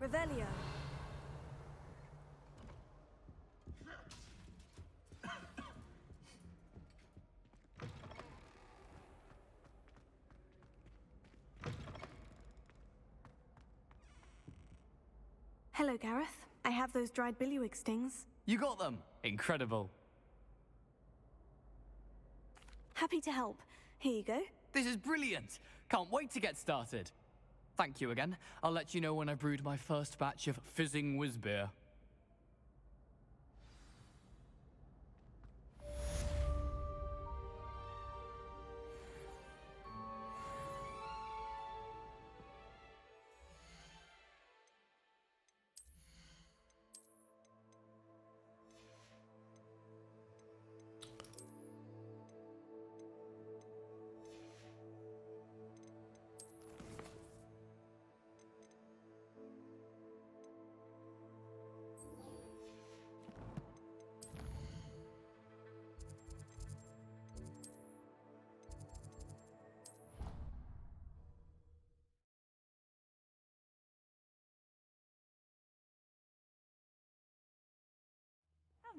Revelio. Hello, Gareth. I have those dried billywig stings. You got them! Incredible. Happy to help. Here you go. This is brilliant! Can't wait to get started. Thank you again. I'll let you know when I've brewed my first batch of fizzing whiz beer.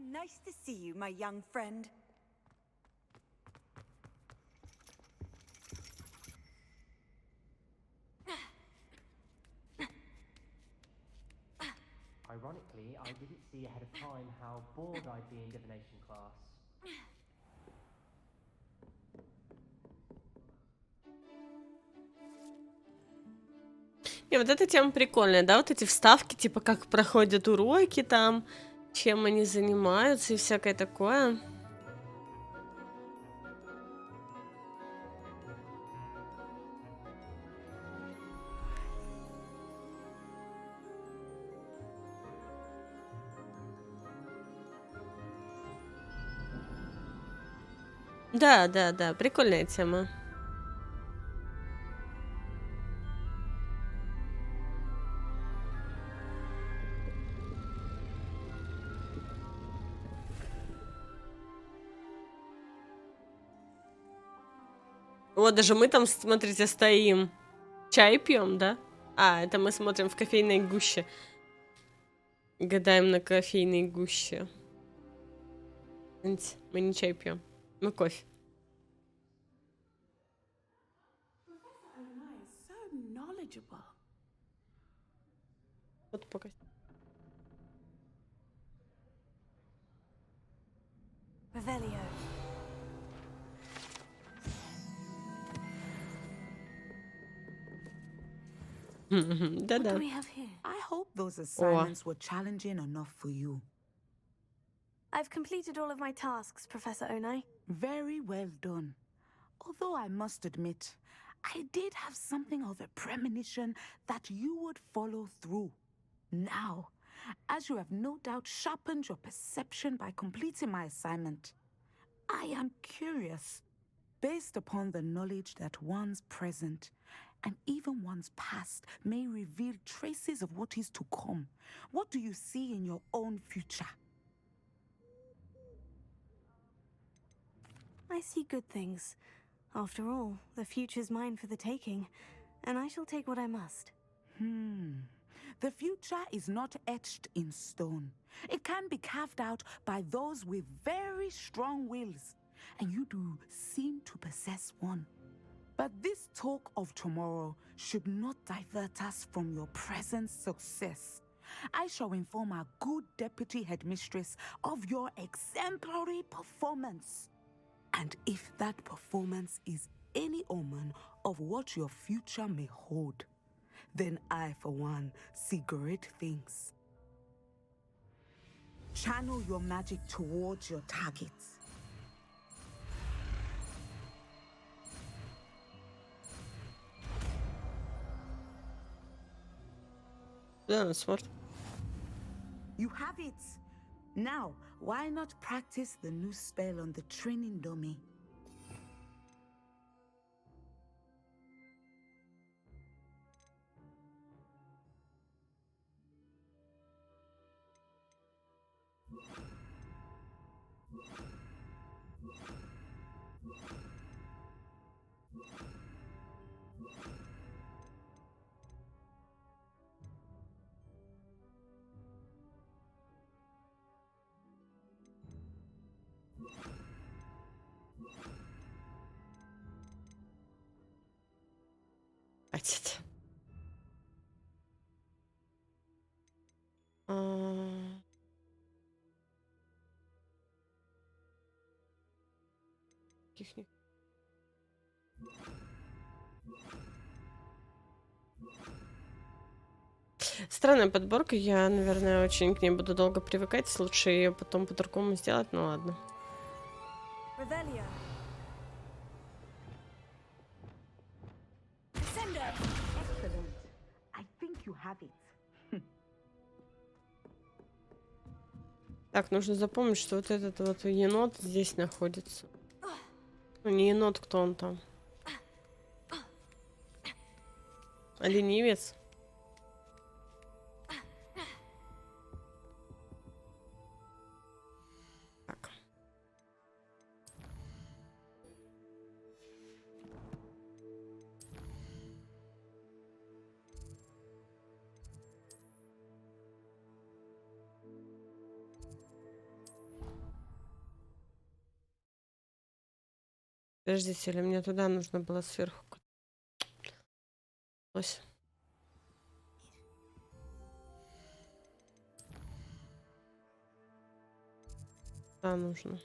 Nice to see you, my young friend. Ironically, I didn't see ahead of time how bored I'd be in divination class. И вот эта тема прикольная, да, вот эти вставки, типа как проходят уроки там, чем они занимаются и всякое такое. Да, да, да, прикольная тема. Вот даже мы там, смотрите, стоим. Чай пьем, да? А, это мы смотрим в кофейной гуще. Гадаем на кофейной гуще. Мы не чай пьем, мы кофе. Вот пока. Revelio. Да-да. What do we have here? I hope those assignments were challenging enough for you. I've completed all of my tasks, Professor Onai. Very well done. Although I must admit, I did have something of a premonition that you would follow through. Now, as you have no doubt sharpened your perception by completing my assignment, I am curious, based upon the knowledge that one's present and even one's past may reveal traces of what is to come. What do you see in your own future? I see good things. After all, the future's mine for the taking, and I shall take what I must. The future is not etched in stone. It can be carved out by those with very strong wills, and you do seem to possess one. But this talk of tomorrow should not divert us from your present success. I shall inform our good deputy headmistress of your exemplary performance. And if that performance is any omen of what your future may hold, then I, for one, see great things. Channel your magic towards your targets. Да, смарт. You have it. Now, why not practice the new spell on the training dummy? Хватит. Каких-нибудь. Странная подборка, я, наверное, очень к ней буду долго привыкать. Лучше ее потом по-другому сделать, ну ладно. Excellent. I think you have it. Так, нужно запомнить, что вот этот вот енот здесь находится. Ну, не енот, кто он там? А ленивец? Так. Подождите, или мне туда нужно было сверху? Ось. Да, нужно.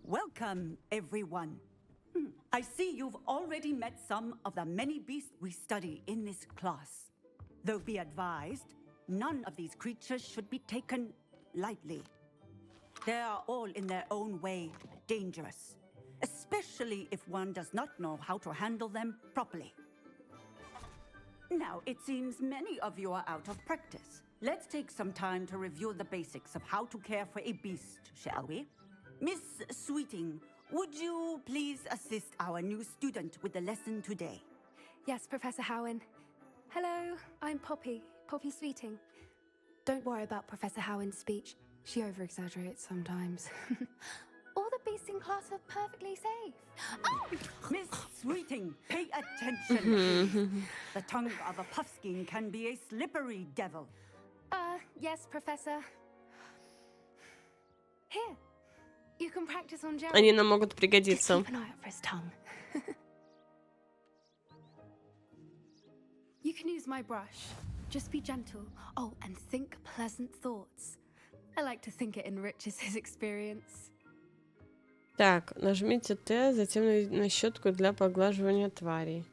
Welcome, everyone. I see you've already met some of the many beasts we study in this class. Though be advised, none of these creatures should be taken lightly. They are all in their own way dangerous, especially if one does not know how to handle them properly. Now, it seems many of you are out of practice. Let's take some time to review the basics of how to care for a beast, shall we? Miss Sweeting, would you please assist our new student with the lesson today? Yes, Professor Howen. Hello, I'm Poppy Sweeting. Don't worry about Professor Howen's speech. She over-exaggerates sometimes. All the beasts in class are perfectly safe. Oh! Miss Sweeting, pay attention, please. The tongue of a puffskein can be a slippery devil. Yes, Professor. Here. You can practice on Gerald. Они нам могут Just пригодиться. keep an eye out for his tongue. You can use my brush. Just be gentle. Oh, and think pleasant thoughts. I like to think it enriches his experience. Так, нажмите Т, затем на щетку для поглаживания тварей.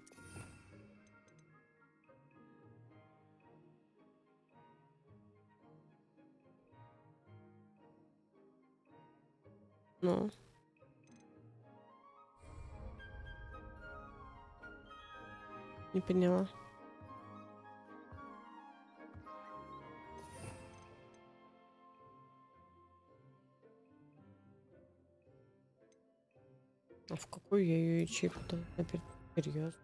Ну. Не поняла. А в какую я ее ячейку-то? Серьезно?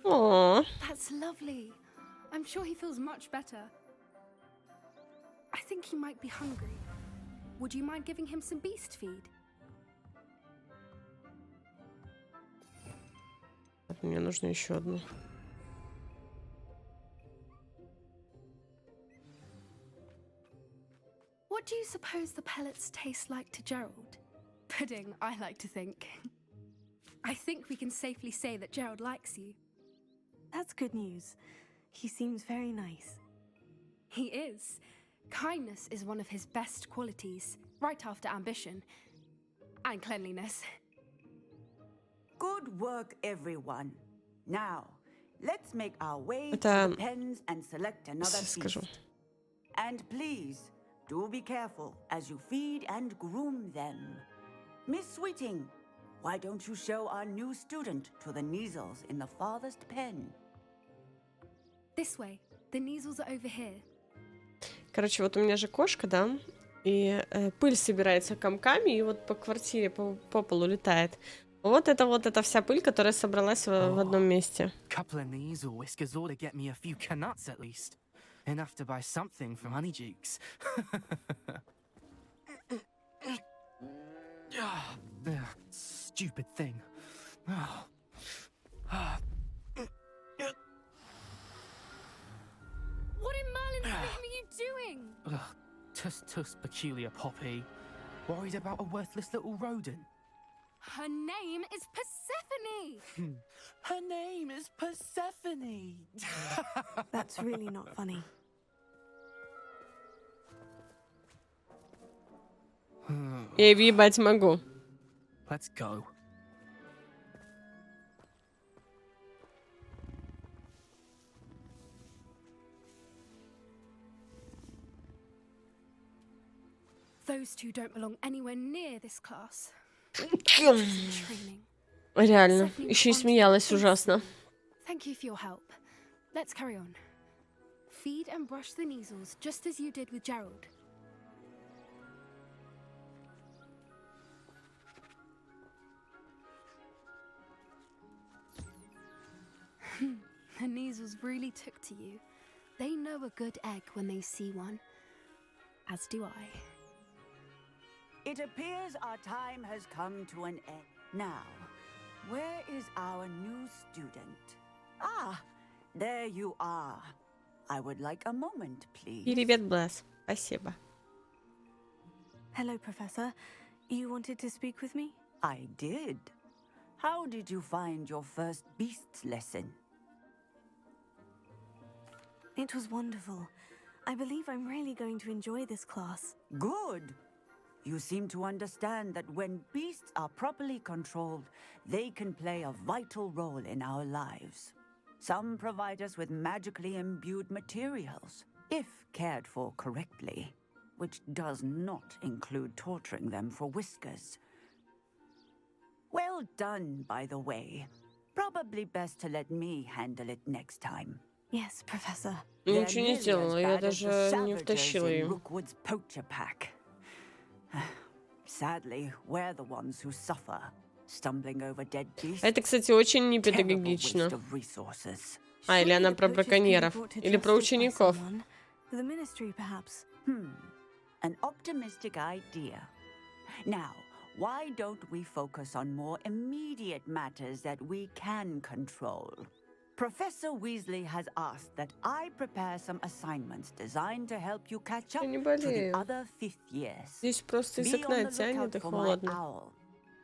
О, That's lovely. I'm sure he feels much better. I think he might be hungry. Would you mind giving him some beast feed? мне нужно еще одну. What do you suppose the pellets taste like to Gerald? Pudding, I like to think. I think we can safely say that Gerald likes you. That's good news. He seems very nice. He is. Kindness is one of his best qualities, right after ambition and cleanliness. Good work, everyone. Now, let's make our way Это- to the pens and select another Скажу. beast. And please, do be careful as you feed and groom them. Miss Sweeting, why don't you show our new student to the Neasels in the farthest pen? This way. The Neasels are over here. Короче, вот у меня же кошка, да, и пыль собирается комками, и вот по квартире, по полу летает. Вот эта вся пыль, которая собралась в одном месте. Couple of nasal whiskers ought to get me a few canuts at least. Enough to buy something from Honeycheeks. Stupid thing. What in Merlin's name are you doing? Tuss peculiar Poppy. Worried about a worthless little rodent. Her name is Persephone. Her name is Persephone. That's really not funny. Я въебать могу. Let's go. Those two don't belong anywhere near this class. Training. Реально. Еще и смеялась ужасно. Thank you for your help. Let's carry on. Feed and brush the measles just as you did with Gerald. The measles really took to you. They know a good egg when they see one. As do I. It appears our time has come to an end. Now, where is our new student? Ah, there you are. I would like a moment, please. Привет, Блэс. Спасибо. Hello, Professor. You wanted to speak with me? I did. How did you find your first beasts lesson? It was wonderful. I believe I'm really going to enjoy this class. Good. You seem to understand that when beasts are properly controlled, they can play a vital role in our lives. Some provide us with magically imbued materials, if cared for correctly, which does not include torturing them for whiskers. Well done, by the way. Probably best to let me handle it next time. Yes, Professor. Ничего не сделала, я даже не втащила ее. Rookwood's poacher pack. Sadly, we're the ones who suffer, stumbling over dead beasts. Это, кстати, очень непедагогично. А, или она про браконьеров, или про учеников. The ministry, perhaps. An optimistic idea. Now, why don't we focus on more immediate matters that we can control? Professor Weasley has asked that I prepare some assignments designed to help you catch up to the other fifth years. Здесь просто из окна тянет и холодно.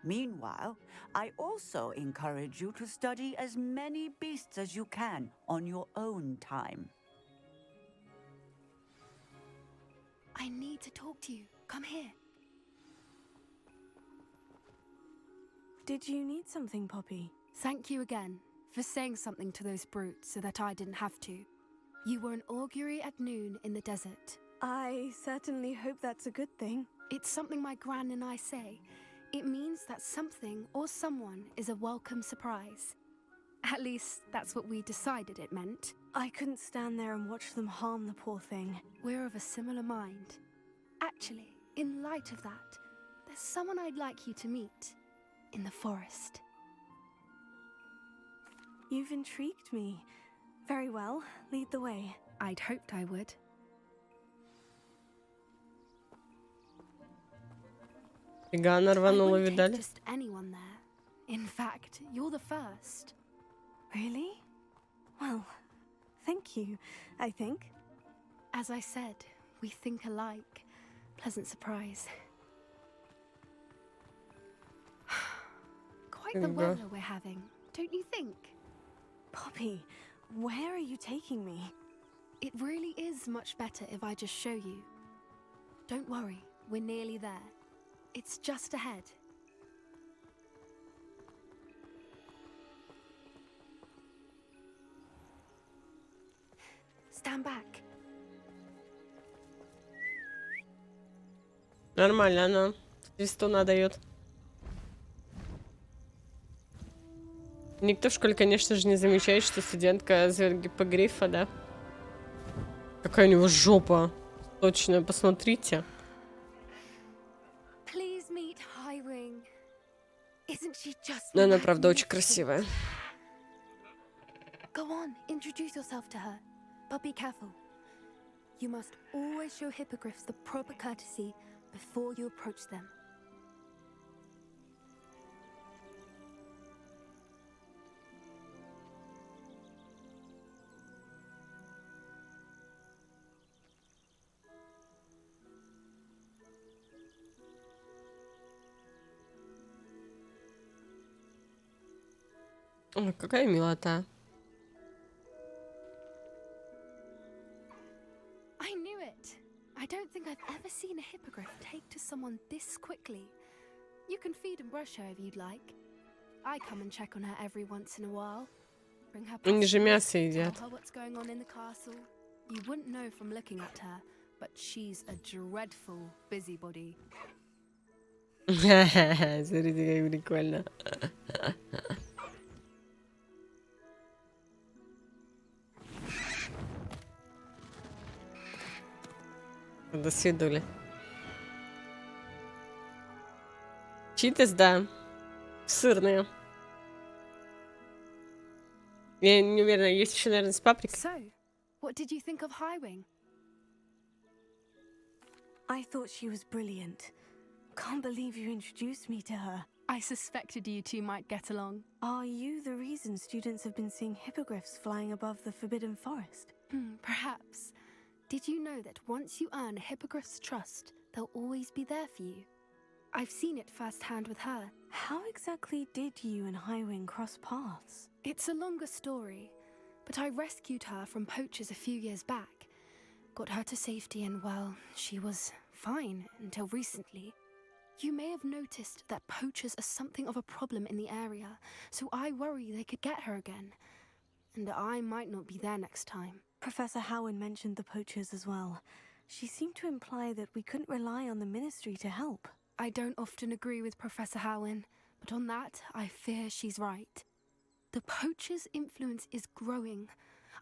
Meanwhile, I also encourage you to study as many beasts as you can on your own time. I need to talk to you. Come here. Did you need something, Poppy? Thank you again for saying something to those brutes so that I didn't have to. You were an augury at noon in the desert. I certainly hope that's a good thing. It's something my gran and I say. It means that something or someone is a welcome surprise. At least, that's what we decided it meant. I couldn't stand there and watch them harm the poor thing. We're of a similar mind. Actually, in light of that, there's someone I'd like you to meet. In the forest. You've intrigued me. Very well, lead the way. I'd hoped I would. Фига, она рванула, видали? Just anyone there. In fact, you're the first. Really? Well, thank you, I think. As I said, we think alike. Pleasant surprise. Quite the weather we're having, don't you think? Poppy, where are you taking me? It really is much better if I just show you. Don't worry, we're nearly there. It's just ahead. Stand back. Нормально она. Свистуна дает. Никто в школе, конечно же, не замечает, что студентка зовет гиппогрифа, да? Какая у него жопа. Точно, посмотрите. Please meet Highwing. Isn't she just Но она, правда, очень красивая. Go on, introduce yourself to her. But be careful. You must always show hippogriffs the proper courtesy before you approach them. Ой, какая милота. I knew it. I don't think I've ever seen a hippogriff take to someone this quickly. You can feed and brush her if you'd like. I come and check on her every once in a while. Bring her Они же passports, мясо tell едят. her what's going on in the castle. You wouldn't know from looking at her, but she's a dreadful busybody. Смотрите, как прикольно. До свидули. Читас, да. Сырные. Я не уверена, есть еще, наверное, с паприкой. So, what did you think of Highwing? I thought she was brilliant. Can't believe you introduced me to her. I suspected you two might get along. Are you the reason students have been seeing hippogriffs flying above the Forbidden Forest? Perhaps. Did you know that once you earn a hippogriff's trust, they'll always be there for you? I've seen it firsthand with her. How exactly did you and Highwing cross paths? It's a longer story, but I rescued her from poachers a few years back. Got her to safety and, well, she was fine until recently. You may have noticed that poachers are something of a problem in the area, so I worry they could get her again. And I might not be there next time. Professor Howen mentioned the poachers as well. She seemed to imply that we couldn't rely on the ministry to help. I don't often agree with Professor Howen, but on that, I fear she's right. The poachers' influence is growing.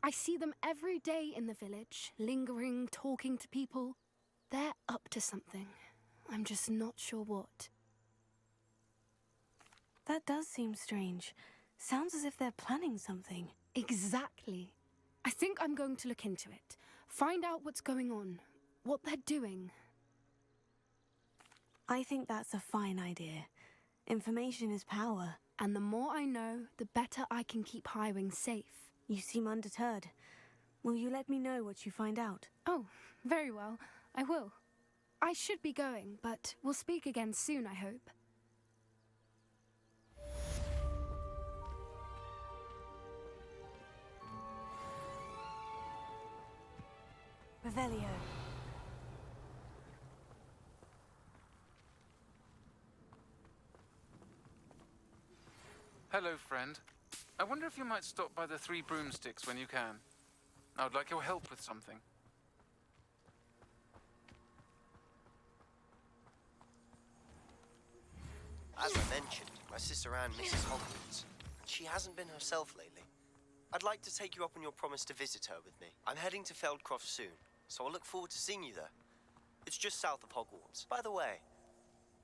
I see them every day in the village, lingering, talking to people. They're up to something. I'm just not sure what. That does seem strange. Sounds as if they're planning something. Exactly. I think I'm going to look into it. Find out what's going on, what they're doing. I think that's a fine idea. Information is power. And the more I know, the better I can keep Highwing safe. You seem undeterred. Will you let me know what you find out? Oh, very well. I will. I should be going, but we'll speak again soon, I hope. Revelio. Hello, friend. I wonder if you might stop by the Three Broomsticks when you can. I would like your help with something. As I mentioned, my sister Anne misses Hogwarts, and she hasn't been herself lately. I'd like to take you up on your promise to visit her with me. I'm heading to Feldcroft soon, so I'll look forward to seeing you there. It's just south of Hogwarts. By the way,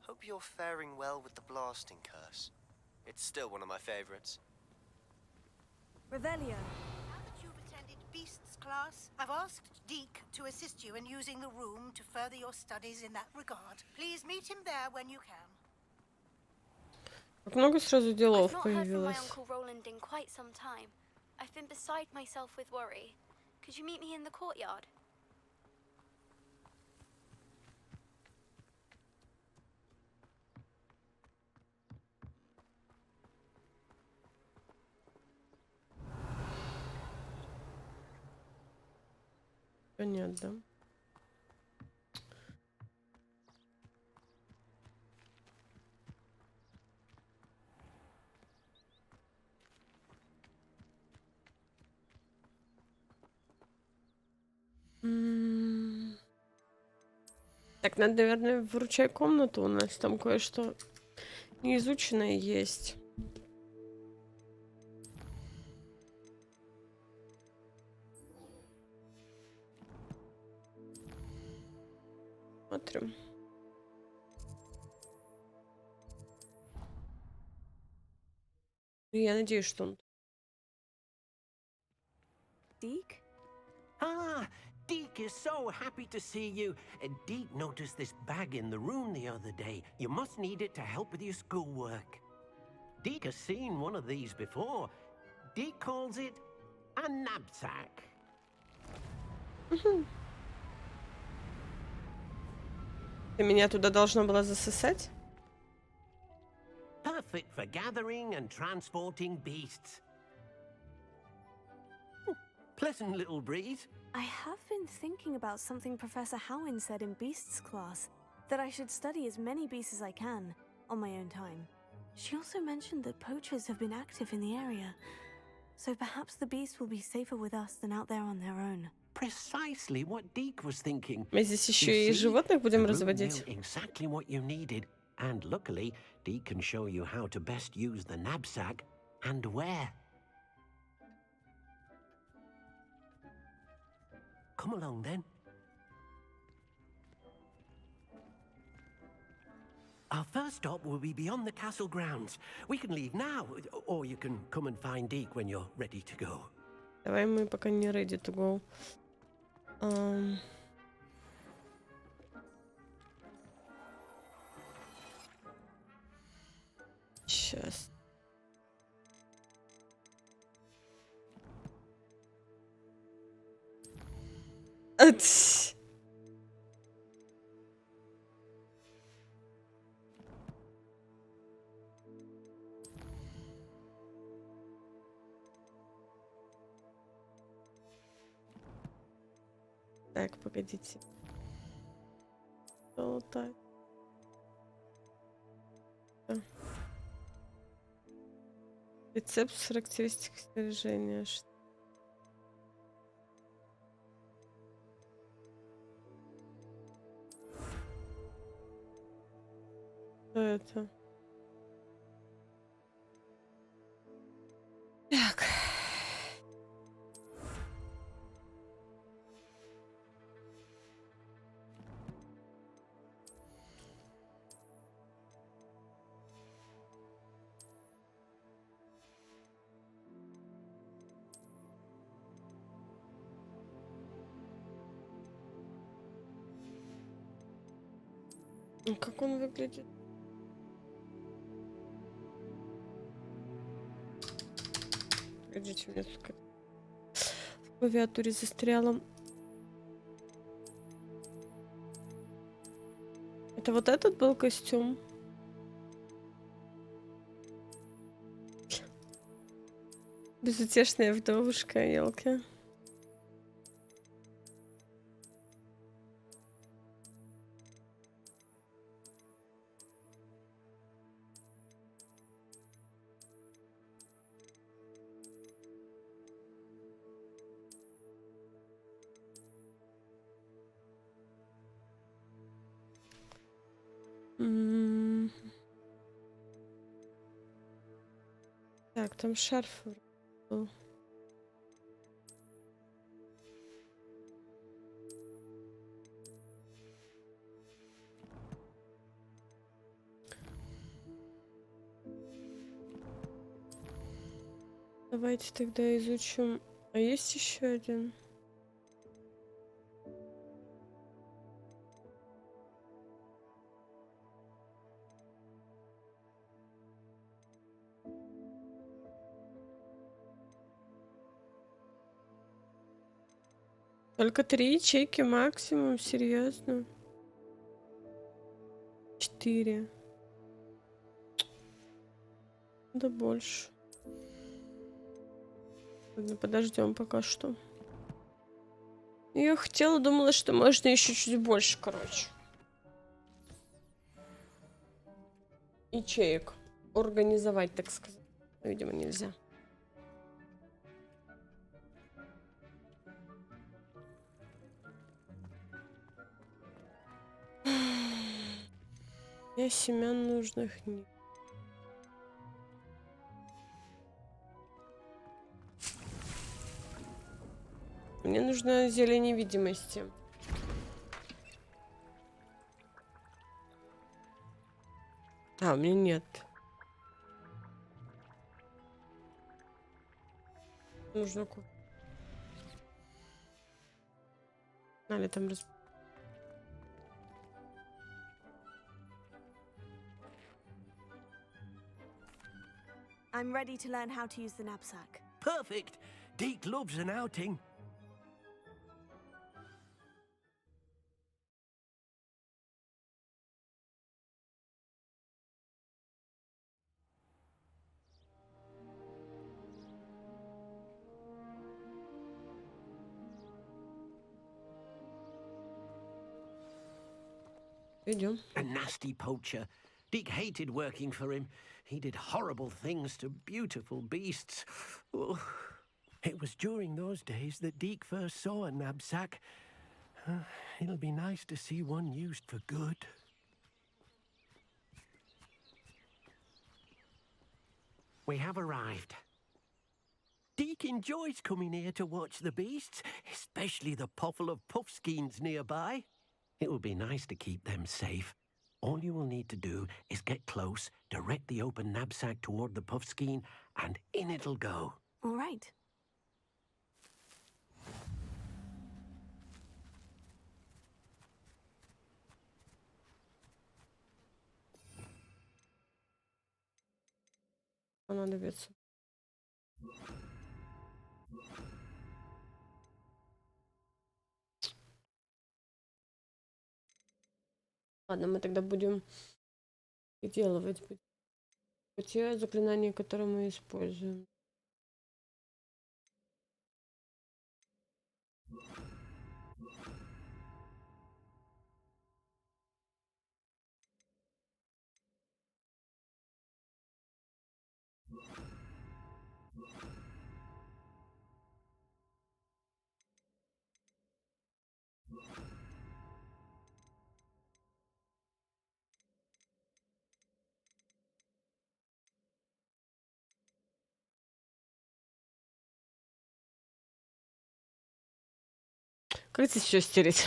hope you're faring well with the blasting curse. It's still one of my favorites. Revelio. Now that you've attended Beasts class, I've asked Deke to assist you in using the room to further your studies in that regard. Please meet him there when you can. Как много сразу делов I've not heard from my появилось. Uncle Roland in quite some time. I've been beside myself with worry. Could you meet me in the courtyard? Понятно. Так, надо, наверное, выручай комнату. У нас там кое-что неизученное есть. Смотрим. — Я надеюсь, что он... Deke? Ah, Deke is so happy to see you. Deke noticed this bag in the room the other day. You must need it to help with your schoolwork. Deke has seen one of these before. Deke calls it a knapsack. Ты меня туда должна была засосать? Perfect for gathering and transporting beasts. Pleasant little breeze. I have been thinking about something Professor Howin said in Beasts class, that I should study as many beasts as I can, on my own time. She also mentioned that poachers have been active in the area, so perhaps the beasts will be safer with us than out there on their own. Precisely what Deke was thinking. Мы здесь еще и животных будем разводить. Exactly what you needed, and luckily, Deke can show you how to best use the knapsack and where. Come along then. Our first stop will be beyond the castle grounds. We can leave now, or you can come and find Deke when you're ready to go. Давай мы пока не ready to go. Сейчас. Так, погодите. Что так? Рецепт с характеристикой снаряжения. Что это? Так. Как он выглядит? Погодите, у меня тут в клавиатуре застряла. Это вот этот был костюм? Безутешная вдовушка, елки. Так, там шарф был. Давайте тогда изучим. А есть еще один? Только 3 ячейки максимум, серьезно. 4. Да больше. Ладно, подождем пока что. Я хотела, думала, что можно еще чуть больше, короче. Ячеек организовать, так сказать. Видимо, нельзя. Я семян нужных нет. Мне нужна зелень невидимости. А, у меня нет. Нужно купить. Надо там раз... I'm ready to learn how to use the knapsack. Perfect. Deke loves an outing. A nasty poacher. Deke hated working for him. He did horrible things to beautiful beasts. Oh. It was during those days that Deke first saw a knapsack. It'll be nice to see one used for good. We have arrived. Deke enjoys coming here to watch the beasts, especially the potful of puffskeins nearby. It will be nice to keep them safe. All you will need to do is get close, direct the open knapsack toward the puffskein, and in it'll go. All right. Понадобится. Ладно, мы тогда будем делать те заклинания, которые мы используем. Как здесь все стереть?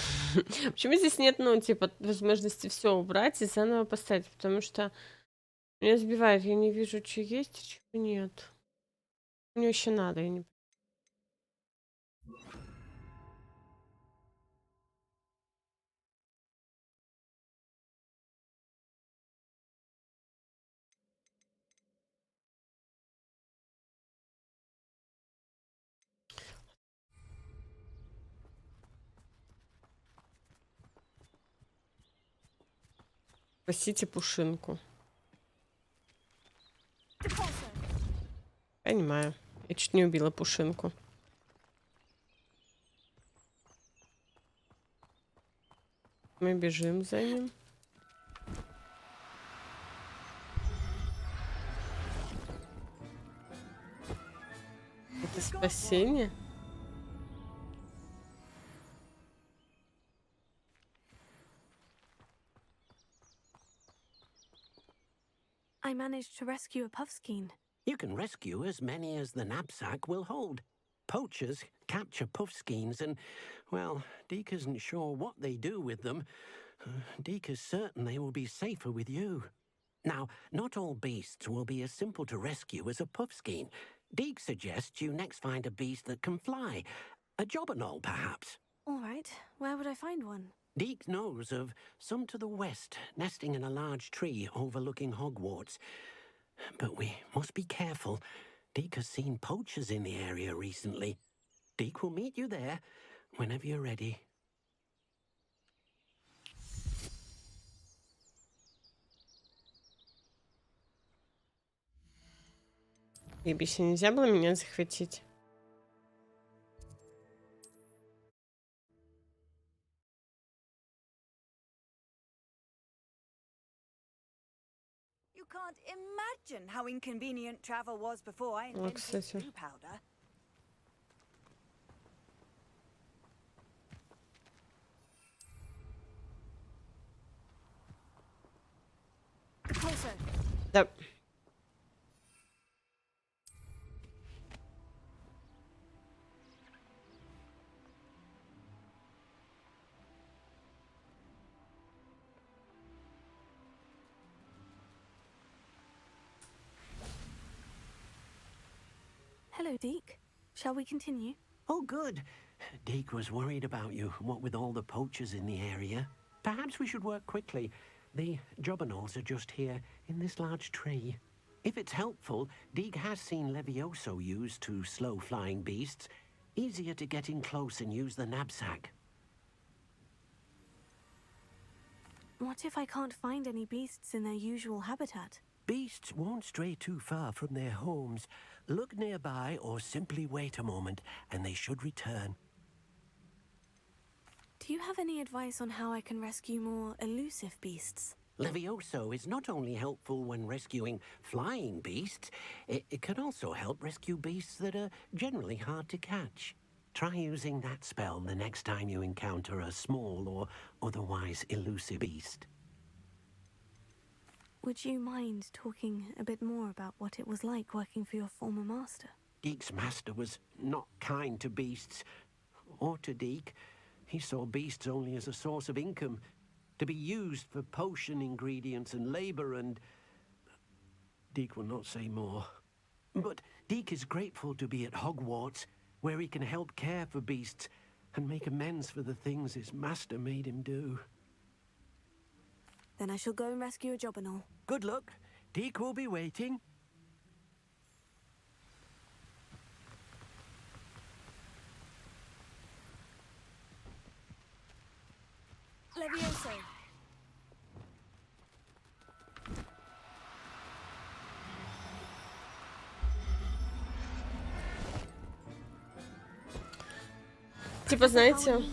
Почему здесь нет, ну, типа, возможности все убрать и заново поставить? Потому что меня сбивает, я не вижу, что есть, а чего нет. Мне еще надо, я не... Спасите пушинку. Понимаю. Я чуть не убила пушинку. Мы бежим за ним. Это спасение? I managed to rescue a puffskein. You can rescue as many as the knapsack will hold. Poachers capture puffskeins and, well, Deke isn't sure what they do with them. Deke is certain they will be safer with you. Now, not all beasts will be as simple to rescue as a puffskein. Deke suggests you next find a beast that can fly. A jobberknoll, perhaps. All right. Where would I find one? Deke knows of some to the west, nesting in a large tree overlooking Hogwarts. But we must be careful. Deke has seen poachers in the area recently. Deke will meet you there whenever you're ready. Ебище, нельзя было меня захватить? You can't imagine how inconvenient travel was before I invented blue powder. Да. Hello, Deke. Shall we continue? Oh, good. Deke was worried about you, what with all the poachers in the area. Perhaps we should work quickly. The jobberknolls are just here, in this large tree. If it's helpful, Deke has seen Levioso used to slow flying beasts. Easier to get in close and use the knapsack. What if I can't find any beasts in their usual habitat? Beasts won't stray too far from their homes. Look nearby or simply wait a moment, and they should return. Do you have any advice on how I can rescue more elusive beasts? Levioso is not only helpful when rescuing flying beasts, it can also help rescue beasts that are generally hard to catch. Try using that spell the next time you encounter a small or otherwise elusive beast. Would you mind talking a bit more about what it was like working for your former master? Deke's master was not kind to beasts, or to Deke. He saw beasts only as a source of income, to be used for potion ingredients and labor, and Deke will not say more. But Deke is grateful to be at Hogwarts, where he can help care for beasts and make amends for the things his master made him do. Then I shall go and rescue a jobberknoll. Good luck. Deke will be waiting. Levioso. Типа, знаете,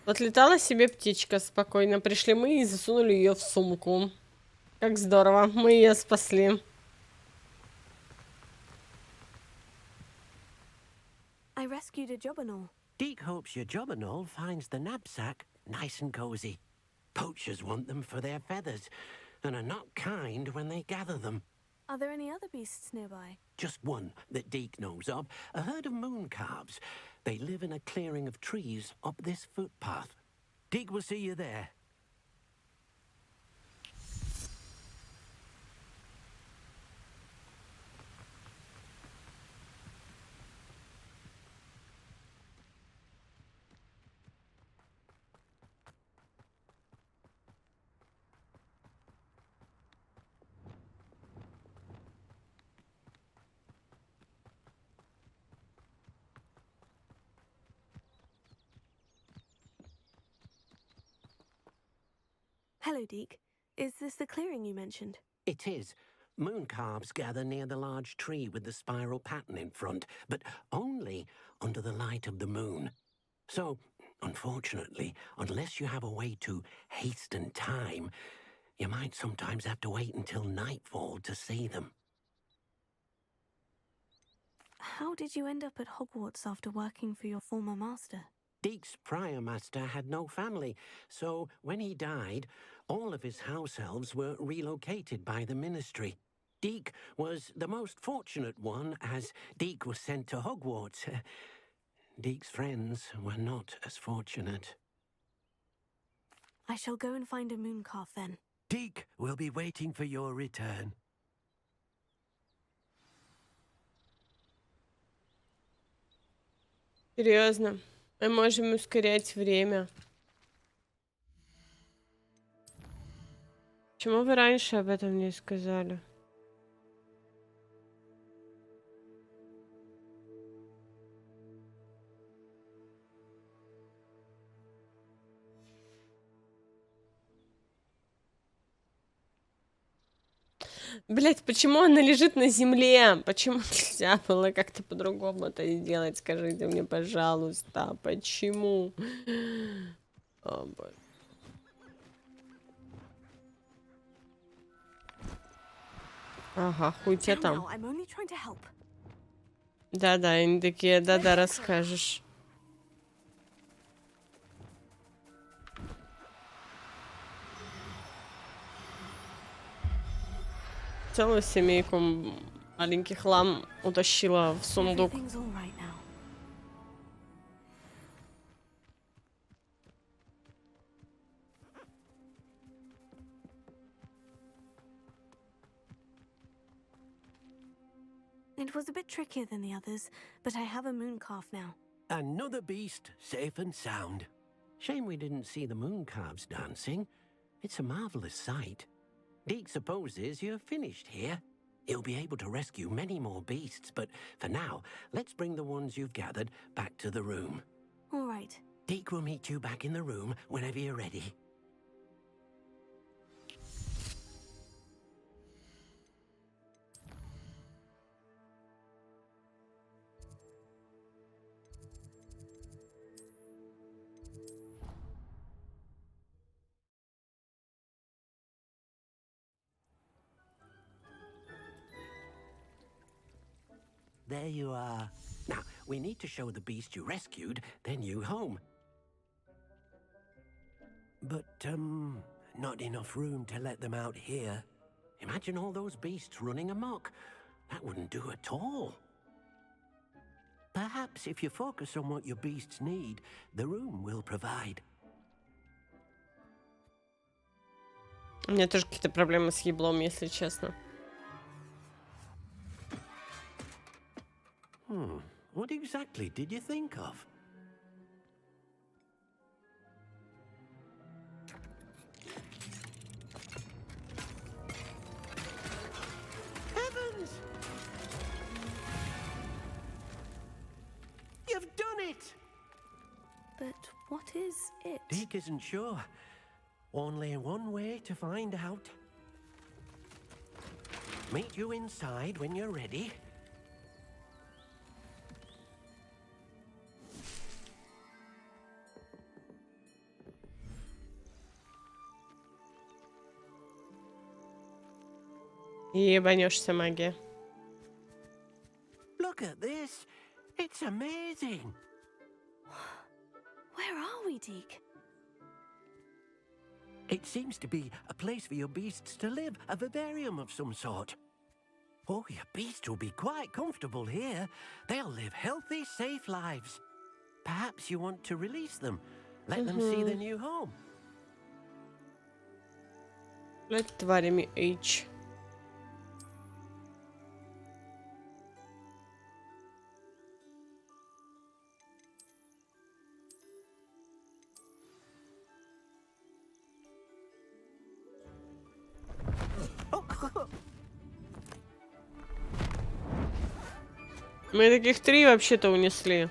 отлетала себе птичка спокойно. Пришли мы и засунули ее в сумку. Как здорово, мы ее спасли. I rescued a jobberknoll. Deke hopes your jobberknoll finds the knapsack nice and cozy. Poachers want them for their feathers and are not kind when they gather them. Are there any other beasts nearby? Just one that Deke knows of, a herd of moon calves. They live in a clearing of trees up this footpath. Deke will see you there. Hello, Deke. Is this the clearing you mentioned? It is. Moon calves gather near the large tree with the spiral pattern in front, but only under the light of the moon. So, unfortunately, unless you have a way to hasten time, you might sometimes have to wait until nightfall to see them. How did you end up at Hogwarts after working for your former master? Deke's prior master had no family, so when he died, all of his house elves were relocated by the ministry. Deke was the most fortunate one, as Deke was sent to Hogwarts. Deke's friends were not as fortunate. I shall go and find a moon calf then. Deke will be waiting for your return. Серьезно. Мы можем ускорять время. Почему вы раньше об этом не сказали? Блять, почему она лежит на земле? Почему нельзя было как-то по-другому это сделать? Скажите мне, пожалуйста, почему? О, боже. Ага, хуй тебя там. Да-да, они такие, да-да, расскажешь. Целую семейку маленьких лам утащила в сундук. It was a bit trickier than the others, but I have a moon calf now. Another beast, safe and sound. Shame we didn't see the moon calves dancing. It's a marvelous sight. Deke supposes you're finished here. He'll be able to rescue many more beasts, but for now, let's bring the ones you've gathered back to the room. All right. Deke will meet you back in the room whenever you're ready. There you are. Now, we need to show the beast you rescued their new home. But, not enough room to let them out here. Imagine all those beasts running amok. That wouldn't do at all. Perhaps if you focus on what your beasts need, the room will provide. У меня тоже какие-то проблемы с еблом, если честно. What exactly did you think of? Heavens! You've done it! But what is it? Deke isn't sure. Only one way to find out. Meet you inside when you're ready. Ебанешься, магия. Look at this. It's amazing. Where are we, Deke? It seems to be a place for your beasts to live, a vivarium of some sort. Oh, your beasts will be quite comfortable here. They'll live healthy, safe lives. Perhaps you want to release them. Let them see their new home. Let тварями H. Мы таких 3 вообще-то унесли.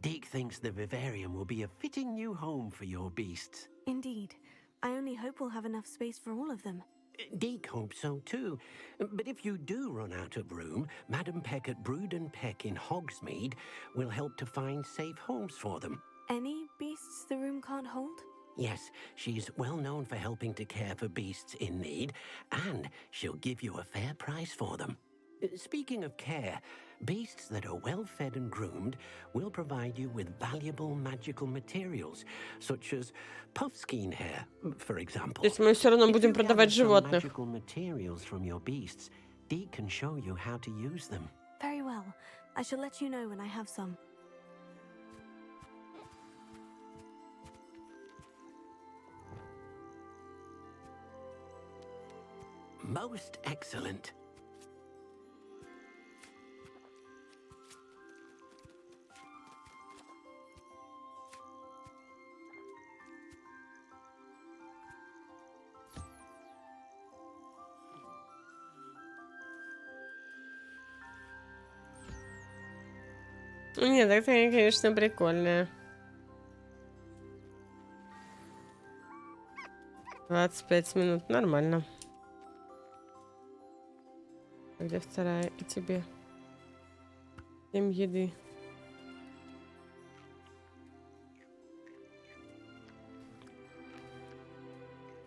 Deke thinks the vivarium will be a fitting new home for your beasts. Indeed. I only hope we'll have enough space for all of them. Deke hopes so too. But if you do run out of room, Madam Peck at Brood and Peck in Hogsmeade will help to find safe homes for them. Any beasts the room can't hold? Yes, she's well known for helping to care for beasts in need, and she'll give you a fair price for them. Speaking of care, beasts that are well fed and groomed will provide you with valuable magical materials, such as puffskein hair, for example. То есть мы все равно будем продавать животных. Magical materials from your beasts, Deke can show you how to use them. Very well. I shall let you know when I have some. Most excellent. Нет, так-то они, конечно, прикольные. 25 минут, нормально. Где вторая? И тебе 7 еды.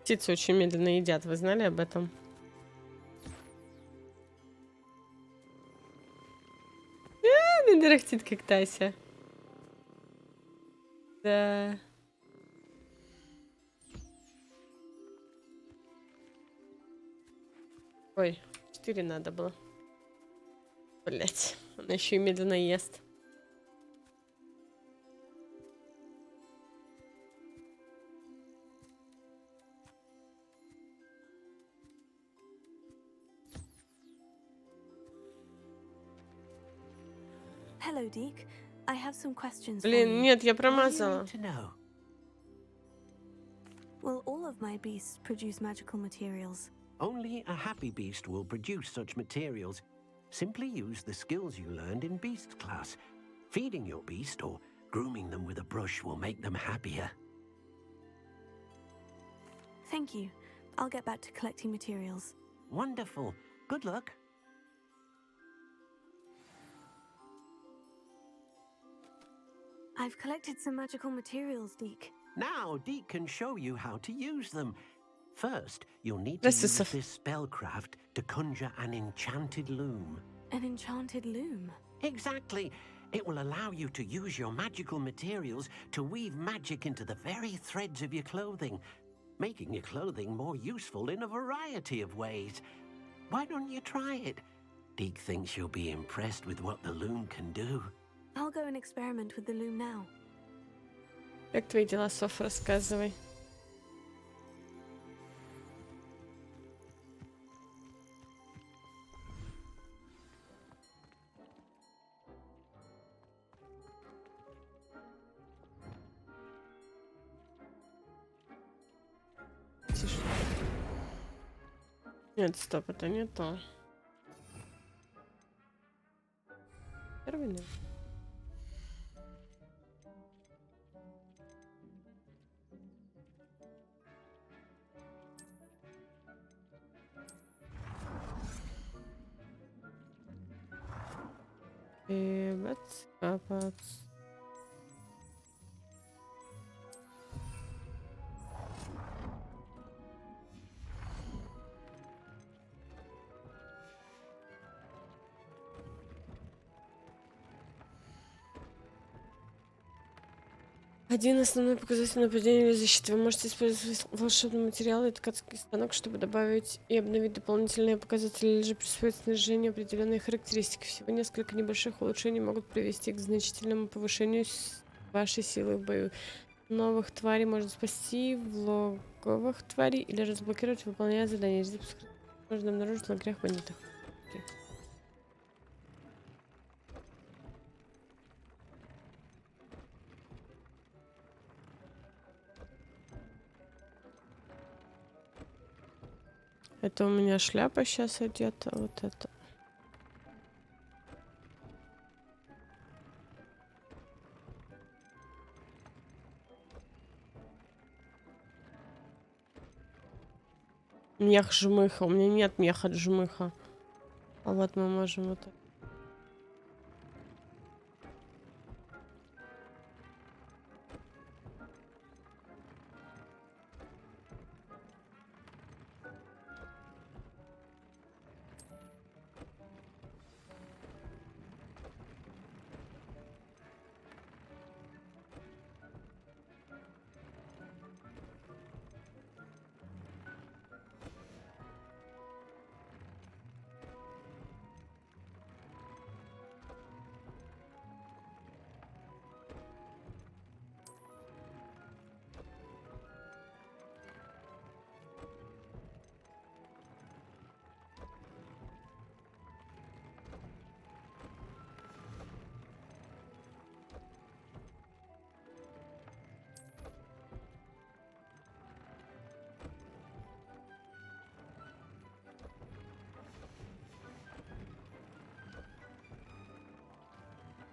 Птицы очень медленно едят, вы знали об этом? Она тарахтит, как Тася. Да. Ой, 4 надо было. Блять, она еще и медленно ест. Hello, Deke. I have some questions for Блин, you. нет, я What do you промазала. need to know? Will all of my beasts produce magical materials? Only a happy beast will produce such materials. Simply use the skills you learned in Beast class. Feeding your beast or grooming them with a brush will make them happier. Thank you. I'll get back to collecting materials. Wonderful. Good luck. I've collected some magical materials, Deke. Now, Deke can show you how to use them. First, you'll need to use this spellcraft to conjure an enchanted loom. An enchanted loom? Exactly. It will allow you to use your magical materials to weave magic into the very threads of your clothing, making your clothing more useful in a variety of ways. Why don't you try it? Deke thinks you'll be impressed with what the loom can do. I'll go and experiment with the loom now. Как твои дела, Соф, рассказывай. Тише. Нет, стоп, это не то. Первый, наверное. Бац. Один основной показатель нападения или защиты. Вы можете использовать волшебный материал и ткацкий станок, чтобы добавить и обновить дополнительные показатели, или же присвоить снаряжению определенные характеристики. Всего несколько небольших улучшений могут привести к значительному повышению вашей силы в бою. Новых тварей можно спасти в логовых тварей или разблокировать, выполняя задания. Можно обнаружить в лагерях бандитов. Это у меня шляпа сейчас одета, вот это. Мех жмыха. У меня нет меха жмыха. А вот мы можем вот так.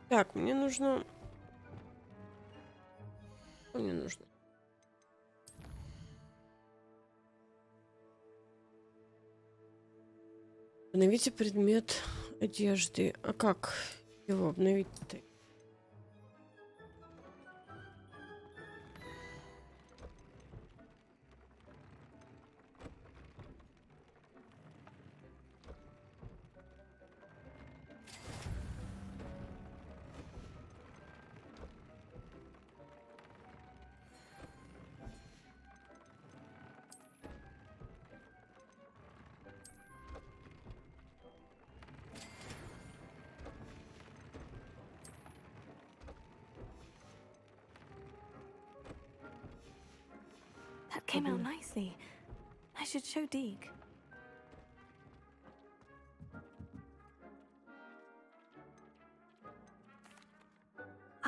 Так, мне нужно... Что мне нужно? Обновите предмет одежды. А как его обновить-то? That came out nicely. I should show Deke.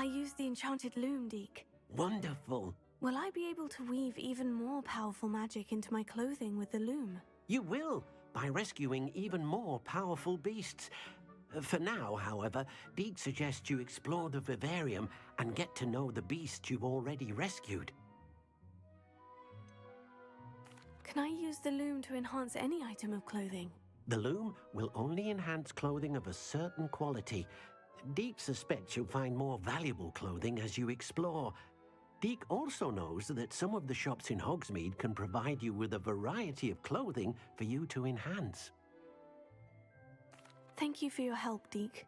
I used the enchanted loom, Deke. Wonderful. Will I be able to weave even more powerful magic into my clothing with the loom? You will, by rescuing even more powerful beasts. For now, however, Deke suggests you explore the vivarium and get to know the beasts you've already rescued. Can I use the loom to enhance any item of clothing? The loom will only enhance clothing of a certain quality. Deke suspects you'll find more valuable clothing as you explore. Deke also knows that some of the shops in Hogsmeade can provide you with a variety of clothing for you to enhance. Thank you for your help, Deke.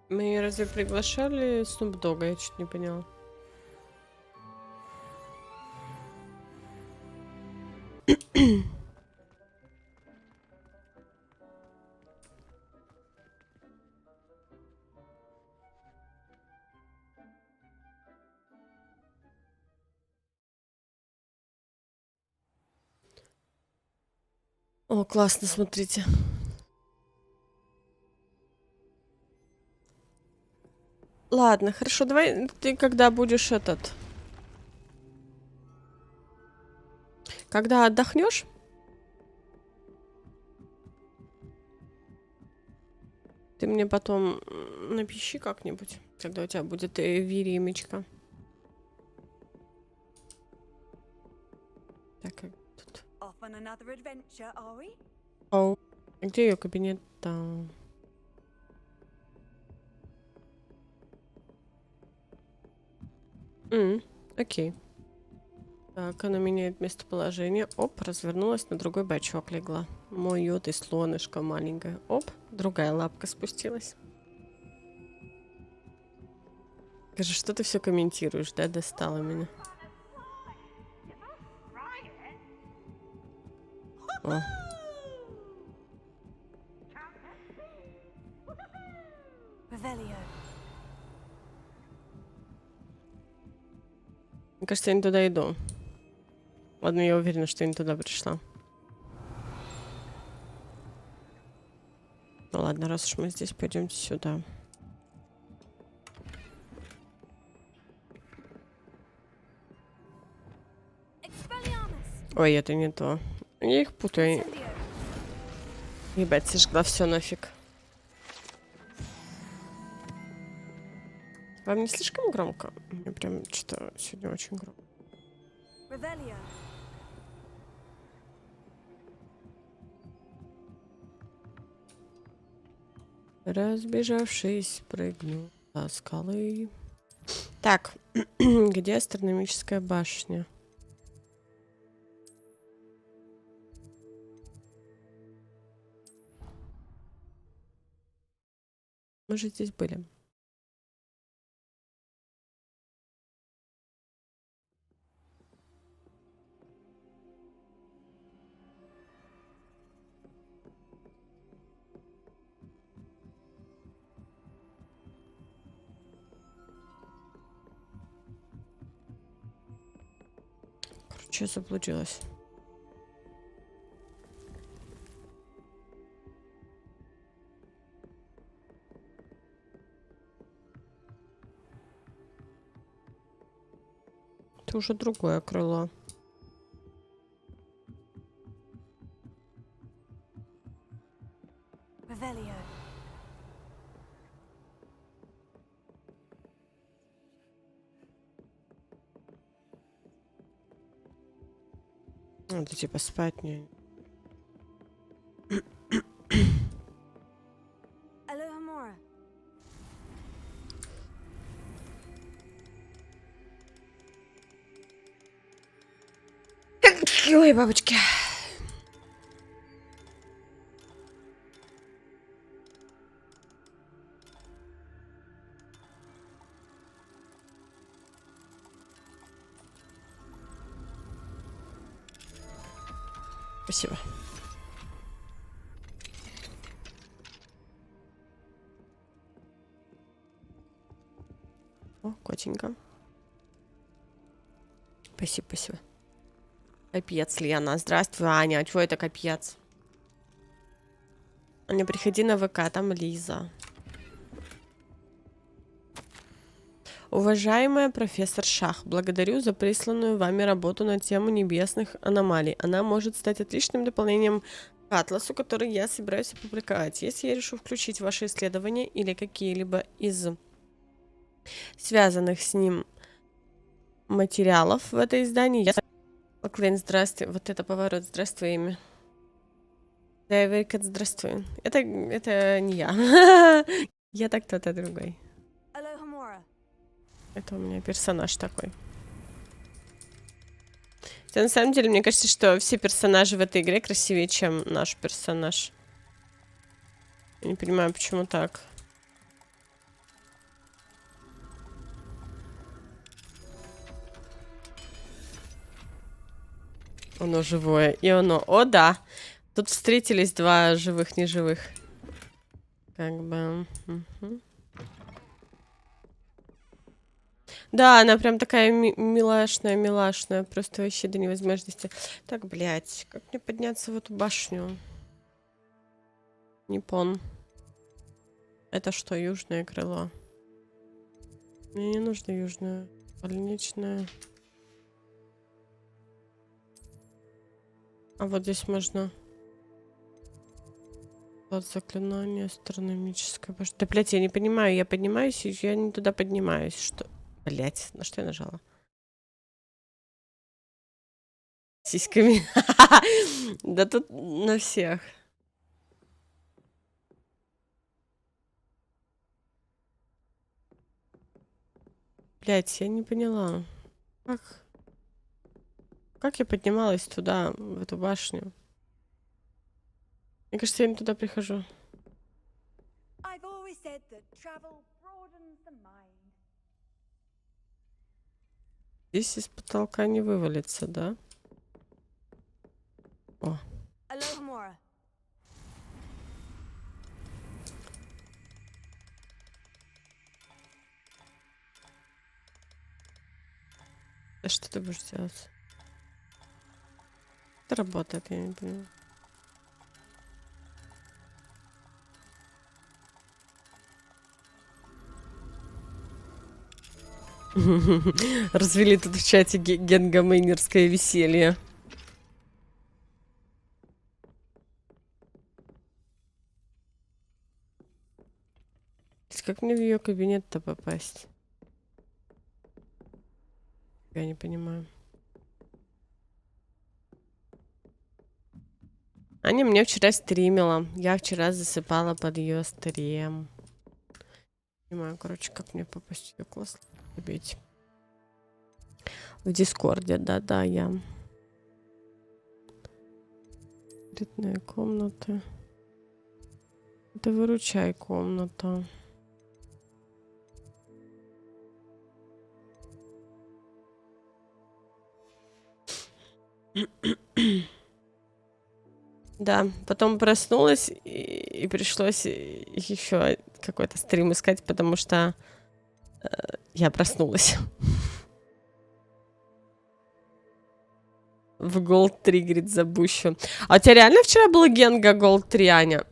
Мы разве приглашали Снуп Дога? Я чуть не поняла. О, классно, смотрите. Ладно, хорошо, давай ты когда будешь этот... Когда отдохнешь? Ты мне потом напиши как-нибудь, когда у тебя будет виримечка. Так, как тут? О, где ее кабинет? Там. Окей. Так, она меняет местоположение. Оп, развернулась, на другой бачок легла. Мой ты слонышко маленькое. Оп, другая лапка спустилась. Скажи, что ты все комментируешь, да? Достала меня. О. Мне кажется, я не туда иду. Ладно, я уверена, что я не туда пришла. Ну ладно, раз уж мы здесь, пойдемте сюда. Ой, это не то. Я их путаю. Ебать, сожгла все нафиг. Вам не слишком громко? Мне прям что-то сегодня очень громко. Разбежавшись, прыгнул со скалы. Так, где астрономическая башня? Мы же здесь были. Короче, я заблудилась. Это уже другое крыло. Это типа спать не... Ой, бабочки. Спасибо. О, котенька. Спасибо, спасибо. Капец, Лена. Здравствуй, Аня. А чё это капец? Аня, приходи на ВК, там Лиза. Уважаемая профессор Шах, благодарю за присланную вами работу на тему небесных аномалий. Она может стать отличным дополнением к атласу, который я собираюсь опубликовать. Если я решу включить ваши исследования или какие-либо из связанных с ним материалов в это издание, я... Клейн, здравствуй. Вот это поворот. Здравствуй, имя. Дэвид, здравствуй. Это не я. Я так кто-то другой. Это у меня персонаж такой. Хотя, на самом деле, мне кажется, что все персонажи в этой игре красивее, чем наш персонаж. Я не понимаю, почему так. Оно живое. И оно... О, да! Тут встретились два живых-неживых. Как бы... Угу. Да, она прям такая милашная, просто вообще до невозможности. Так, блядь, как мне подняться в эту башню? Не пон. Это что, южное крыло? Мне не нужно южное. Больничное. А вот здесь можно... Вот заклинание астрономическое. Да, блядь, я не понимаю, я поднимаюсь, и я не туда поднимаюсь. Что? Блять, на что я нажала? Сиськами. Да тут на всех. Блять, я не поняла. Как я поднималась туда, в эту башню? Мне кажется, я не туда прихожу. Здесь из потолка не вывалится, да? О. А что ты будешь делать? Это работает, я не понимаю. Развели тут в чате генгамейнерское веселье. Как мне в ее кабинет-то попасть? Я не понимаю. Аня мне вчера стримила. Я вчера засыпала под ее стрим. Не понимаю, короче, как мне попасть в ее класс? В Дискорде, да, я. Ритная комната. Это выручай комната. Да, потом проснулась и пришлось еще какой-то стрим искать, потому что я проснулась. В Gold 3, говорит, забущу. А у тебя реально вчера был Генга Gold 3, Аня?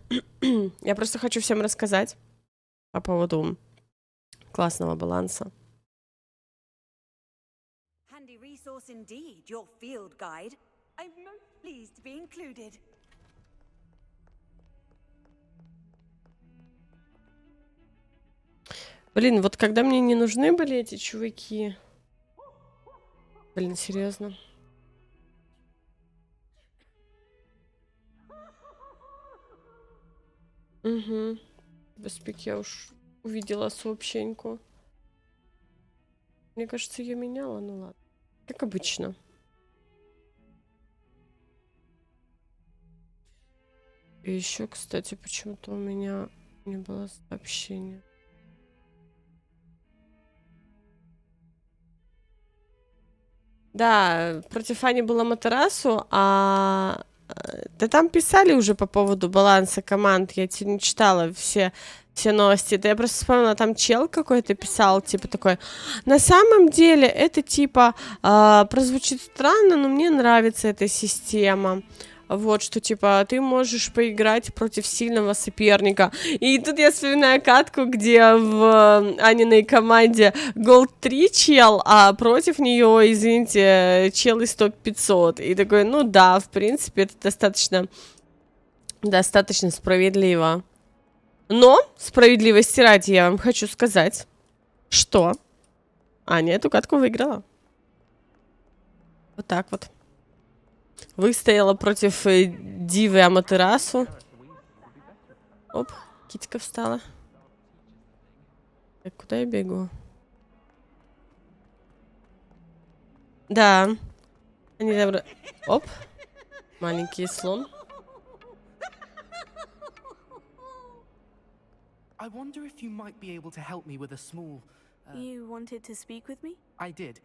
Я просто хочу всем рассказать по поводу классного баланса. Блин, вот когда мне не нужны были эти чуваки. Блин, серьезно. Угу. Беспек, я уж увидела сообщеньку. Мне кажется, ее меняла, ну ладно. Как обычно. И еще, кстати, почему-то у меня не было сообщения. Да, против Ани было Матерасу, а... Да там писали уже по поводу баланса команд, я не читала все новости. Да я просто вспомнила, там чел какой-то писал, типа такой, на самом деле это типа прозвучит странно, но мне нравится эта система. Вот, что, типа, ты можешь поиграть против сильного соперника. И тут я вспоминаю катку, где в Аниной команде Gold 3 чел, а против нее, извините, чел из топ-500. И такой, ну да, в принципе, это достаточно справедливо. Но, справедливости ради, я вам хочу сказать, что Аня эту катку выиграла. Вот так вот. Выстояла против Дивы Аматерасу. Оп, китька встала. Так, куда я бегу? Да. Они добро... Оп. Маленький слон. I wonder if you might be able to help me with a small... You wanted to speak with me? I did.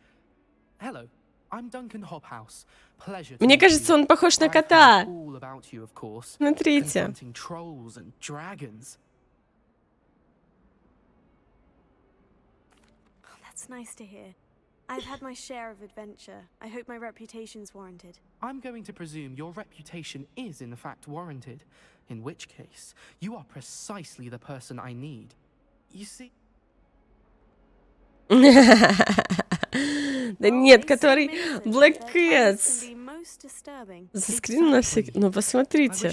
Hello. I'm Duncan Hobhouse. Pleasure. Мне кажется, он похож на кота. All about you, of course. Смотрите. Confronting trolls and dragons. That's nice to hear. I've had my share of adventure. I hope my reputation's warranted. I'm going to presume your reputation is in fact warranted, in which case you are precisely the person I need. You see... Да нет, который Black Cats. Заскрин на всякий... Ну, посмотрите.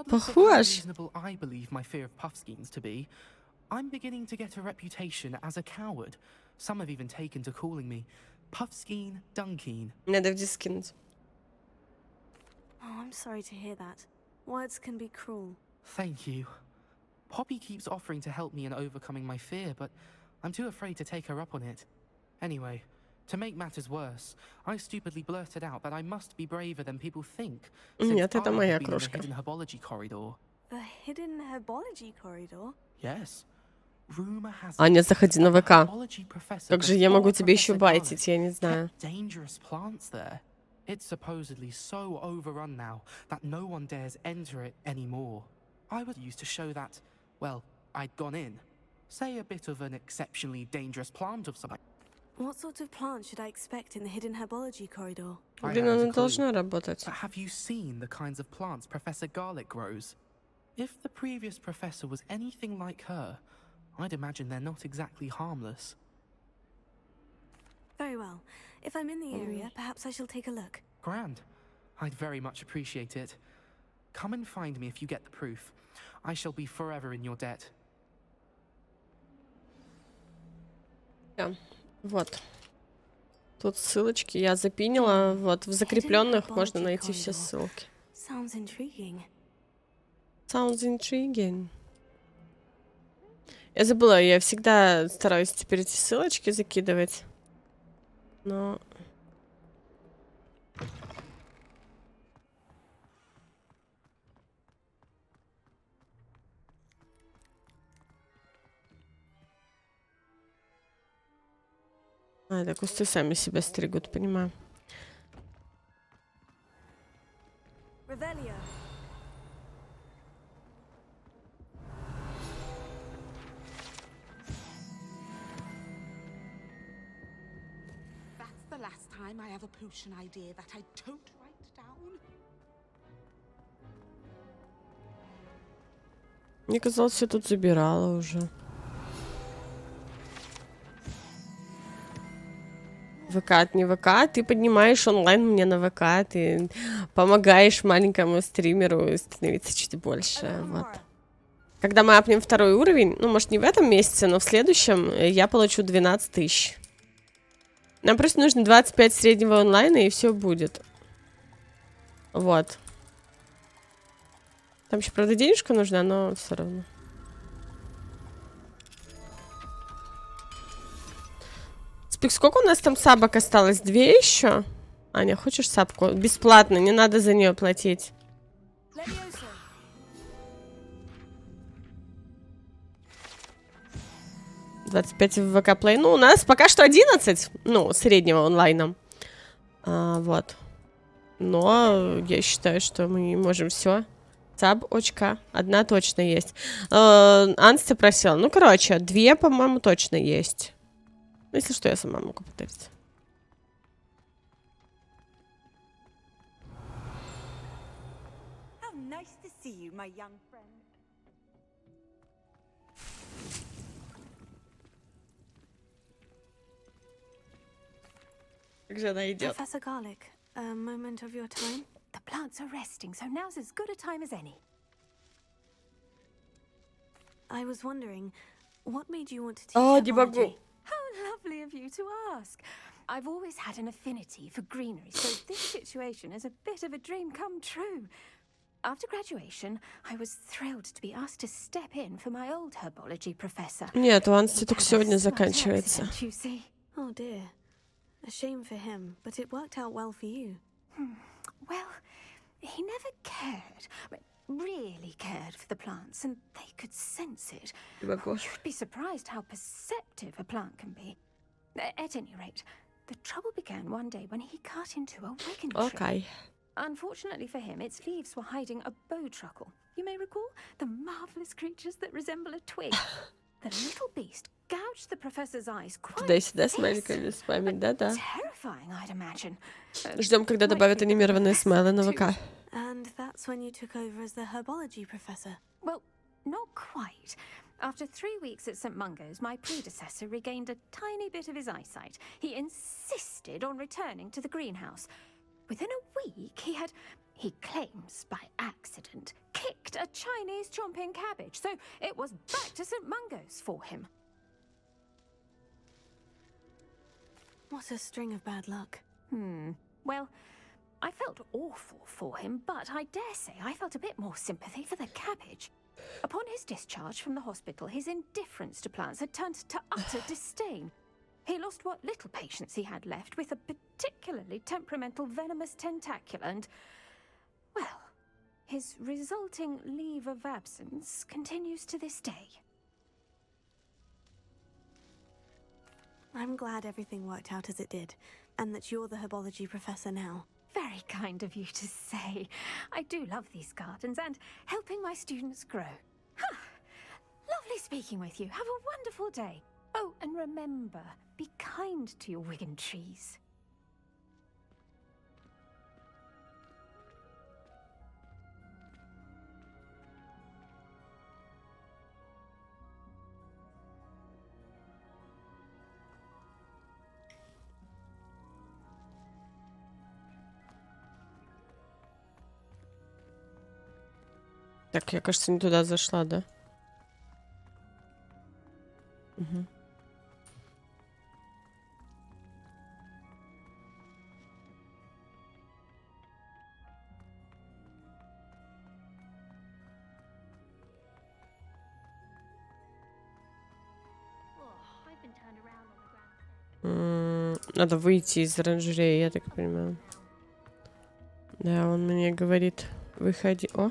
Похож. I'm beginning to get a reputation as a coward. Some have even taken to calling me Puffskein Dunkeen. Надо в диск кинуть. Oh, I'm sorry to hear that. Words can be cruel. Thank you. Poppy keeps offering to help me in overcoming my fear, but I'm too afraid to take her up on it. Anyway, to make matters worse, I stupidly blurted out that I must be braver than people think. Нет, это моя The крошка. hidden herbology corridor. The hidden herbology corridor? Yes. Rumor has Аня, заходи на ВК. herbology professor Как же я могу before тебе еще Professor байтить, Garlick я не знаю. kept dangerous plants there. It's supposedly so overrun now that no one dares enter it anymore. I was used to show that, well, I'd gone in. Say a bit of an exceptionally dangerous plant of some... What sort of plant should I expect in the hidden herbology corridor? Блин, она должна работать. But have you seen the kinds of plants Professor Garlick grows? If the previous professor was anything like her, I'd imagine they're not exactly harmless. Very well. If I'm in the area, perhaps I shall take a look. Grand. I'd very much appreciate it. Come and find me if you get the proof. I shall be forever in your debt. Да. Вот. Тут ссылочки я запинила. Вот в закрепленных можно найти все ссылки. Sounds intriguing. Sounds intriguing. Я забыла, я всегда стараюсь теперь эти ссылочки закидывать. Но... А, это кусты сами себя стригут, понимаю. Revelio. That's the last time I have a potion idea that I don't write down. Мне казалось, я тут забирала уже. ВК, не ВК, ты поднимаешь онлайн мне на ВК, ты помогаешь маленькому стримеру становиться чуть больше, вот. Когда мы апнем 2-й уровень, ну, может, не в этом месяце, но в следующем, я получу 12 тысяч. Нам просто нужно 25 среднего онлайна, и все будет. Вот. Там еще, правда, денежка нужна, но все равно. Сколько у нас там сабок осталось? 2 еще? Аня, хочешь сабку? Бесплатно, не надо за нее платить. $25 в ВК Play. Ну, у нас пока что 11. Ну, среднего онлайна. Вот. Но я считаю, что мы можем все. Саб-очка. 1 точно есть. Анстя просила. Ну, короче, 2, по-моему, точно есть. Если что, я сама могу пытаться. Nice to see you, my young friend. Professor Garlic, a moment of your time? The plants are resting, so now's as good a time as any. I was wondering, what made you want to teach Oh, не могу. herbology? How lovely of you to ask. I've always had an affinity for greenery, so this situation is a bit of a dream come true. After graduation, I was thrilled to be asked to step in for my old herbology professor. Нет, у Анси только сегодня заканчивается. You see? Oh dear. A shame for him, but it worked out well for you. Well, he never cared, really cared for the plants, and they could sense it. You'd be surprised how perceptive a plant can be. At any rate, the trouble began one day when he cut into a wagon tree. Okay. Unfortunately for him, its leaves were hiding a bowtruckle. You may recall the marvelous creatures that resemble a twig. The little beast gouged the professor's eyes quite Туда-сюда с маленькими спами, да-да. terrifying, I'd imagine. Ждем, когда добавят анимированные смайлы на ВК. And that's when you took over as the herbology professor. Well, not quite. After 3 weeks at St. Mungo's, my predecessor regained a tiny bit of his eyesight. He insisted on returning to the greenhouse. Within a week, he claims by accident, kicked a Chinese chomping cabbage, so it was back to St. Mungo's for him. What a string of bad luck. Well, I felt awful for him, but I dare say I felt a bit more sympathy for the cabbage. Upon his discharge from the hospital, his indifference to plants had turned to utter disdain. He lost what little patience he had left with a particularly temperamental venomous tentacula and, well, his resulting leave of absence continues to this day. I'm glad everything worked out as it did, and that you're the herbology professor now. Very kind of you to say. I do love these gardens and helping my students grow. Lovely speaking with you. Have a wonderful day. Oh, and remember, be kind to your Wigan trees. Так, я, кажется, не туда зашла, да? Угу. Надо выйти из оранжереи, я так понимаю. Да, он мне говорит, выходи. О!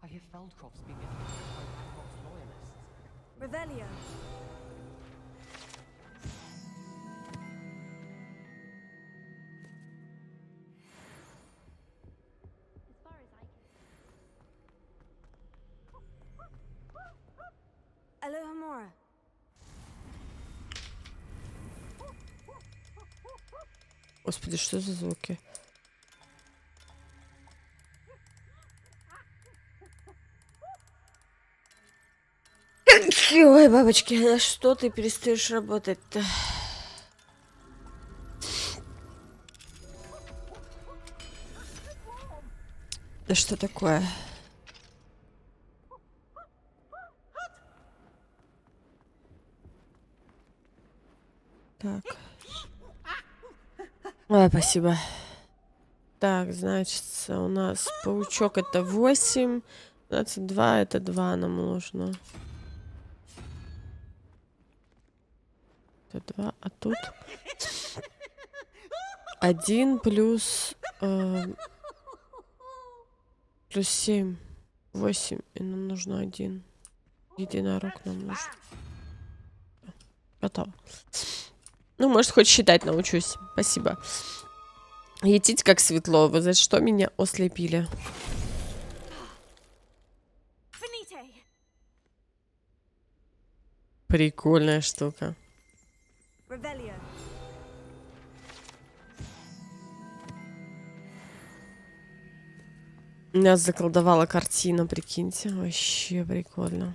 I hear Feldcroft's been getting attacked by Babcock's loyalists. Revelio. As far as I can. Aloha Mora. Господи, что за звуки? Ой, бабочки, на что ты перестаешь работать-то? Да что такое? Так. Ой, спасибо. Так, значит, у нас паучок это 8, 22 это 2 нам нужно. Это 2, а тут 1 плюс 7. 8, и нам нужно 1. Единорог нам нужен. Готово. Ну, может, хоть считать научусь. Спасибо. Етить как светло. Вы за что меня ослепили? Прикольная штука. Меня заколдовала картина, прикиньте. Вообще прикольно.